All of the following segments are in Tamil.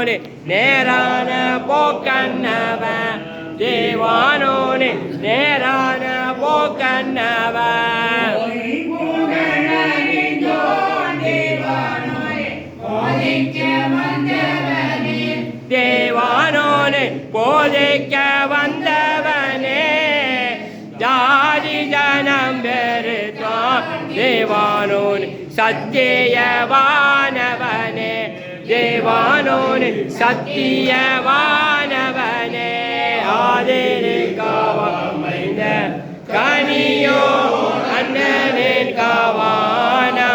தேவானோனே நேரான போக்கண்ணவன் தேவானோனே நேரான போக்கண்ணவன் தேவானோனே போதைக்க வந்தவனே ஜாதி ஜனம் பெருத்தான் தேவானோனே சத்தியவானவனே தேவானோனே சத்தியவானவனே ஆதிலே காவாமைந்த கனியோ அண்ணனின் காவானா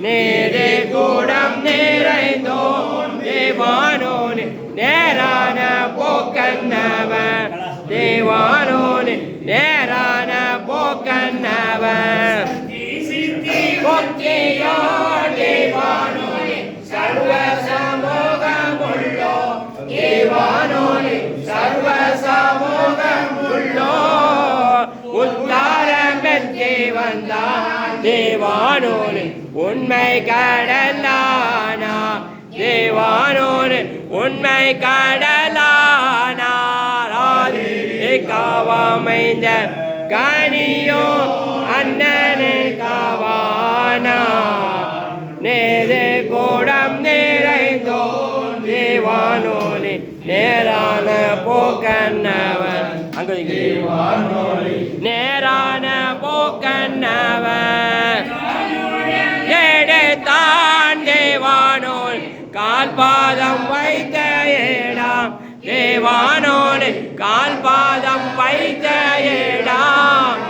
நேரே கூடம் நிறைந்தோன் தேவானோனே நேரான போக்கண்ணவன் தேவானோனே நேரான போக்கண்ணவன் பொக்கியோ தேவானோனே சர்வ சமூகமுள்ளோ தேவானோனே சர்வ சமூகமுள்ளோ உத்தாரம் பெற்றே வந்தான் தேவானோனே உண்மை கடலானா தேவானோனே உண்மை கடலானா காவாமைந்த கனியோ அண்ணனின் காவானா நேரே கூடம் நிறைந்தோ தேவானோனே நேரான போக்கண்ணவன் அங்க நேரான போக்கண்ணவன் எடுத்தான் தேவானோன் கால்பாதம் வைத்த ஏடாம் தேவானோனே கால்பாதம் வைத்த ஏடாம்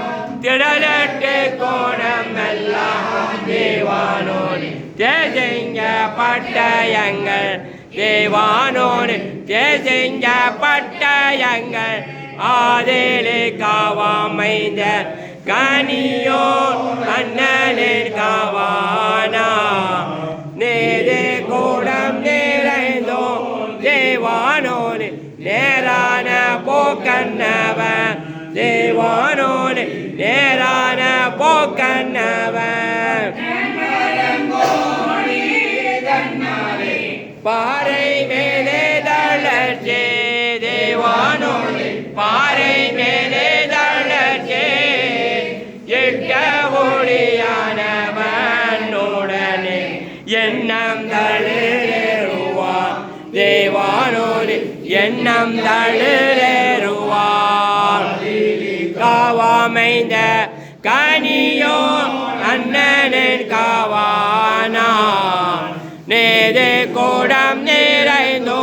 திடலட்டு கோணம் எல்லாம் தேவானோனே தேசிங்க பட்டயங்கள் தேவானோனே தேசிங்க பட்டயங்கள் ஆதிலே காவாமைந்த கனியோ அண்ணனின் காவானா நேரே கூடம் நிறைந்தோ தேவானோனே நேரான போக்கண்ணவன் தேவானோனே நேரான போக்கண்ணவன் பாறை மேலே தளர்ச்சே தேவானோனே பாறை மேலே தளர்ச்சே எட்ட ஒளியானவன் உடனே எண்ணம் தளிருவான் தேவானோனே எண்ணம் தளிருவான் காவாமைந்த கனியோ அண்ணனின் காவானா நேரே கூடம் நிறைந்தோ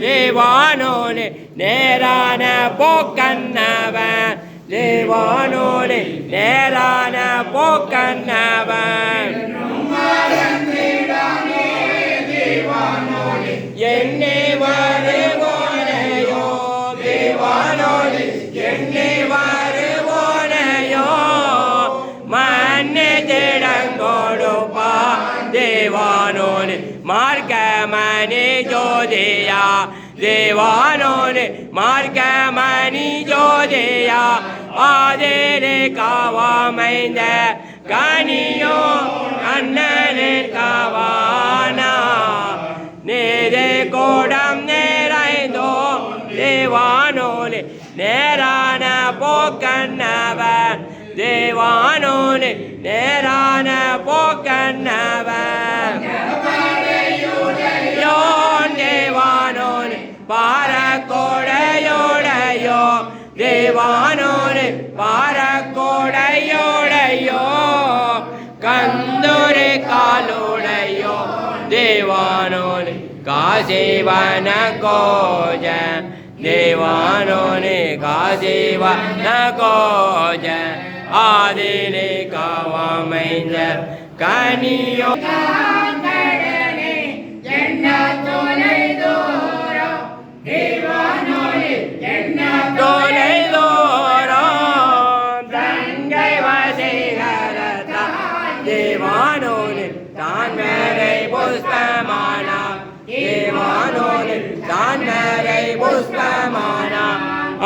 தேவானோனே நேரான போக்கண்ணவன் தேவானோனே நேரான போக்கண்ணவன் என்னை வருவோனையோ தேவானோனே என்னை வருவோனையோ மண்ணை திடங்கொடுப்பா தேவானோனே மார்க்கமணி ஜோதியா தேவானோனே மார்க்கமணி ஜோதியா ஆதிலே காவாமைந்த கனியோ அண்ணனின் காவானா நேரே கூடம் நிறைந்தோ தேவானோனே நேரான போக்கண்ணவன் தேவானோனே நேரான போக்கண்ணவன் தேவானோனே பாரக்கோடையோடையோ தேவானோனே பாரக்கோடையோடையோ கந்தூரி காலுடையோ தேவானோனே காசிவன கோஜ தேவானோனே காசிவன கோஜ ஆதிலே காவாமைந்த கனியோ தேவானோனே தான் மேரை புஷ்பமானா தேவானோனே தான் மேரை புஷ்பமானா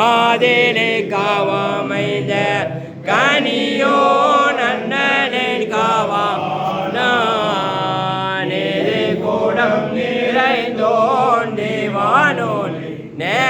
ஆதிலே காவாமைந்த கனியோ நன்னனின் காவானா நேரே கூடம் நிறைந்தோ ने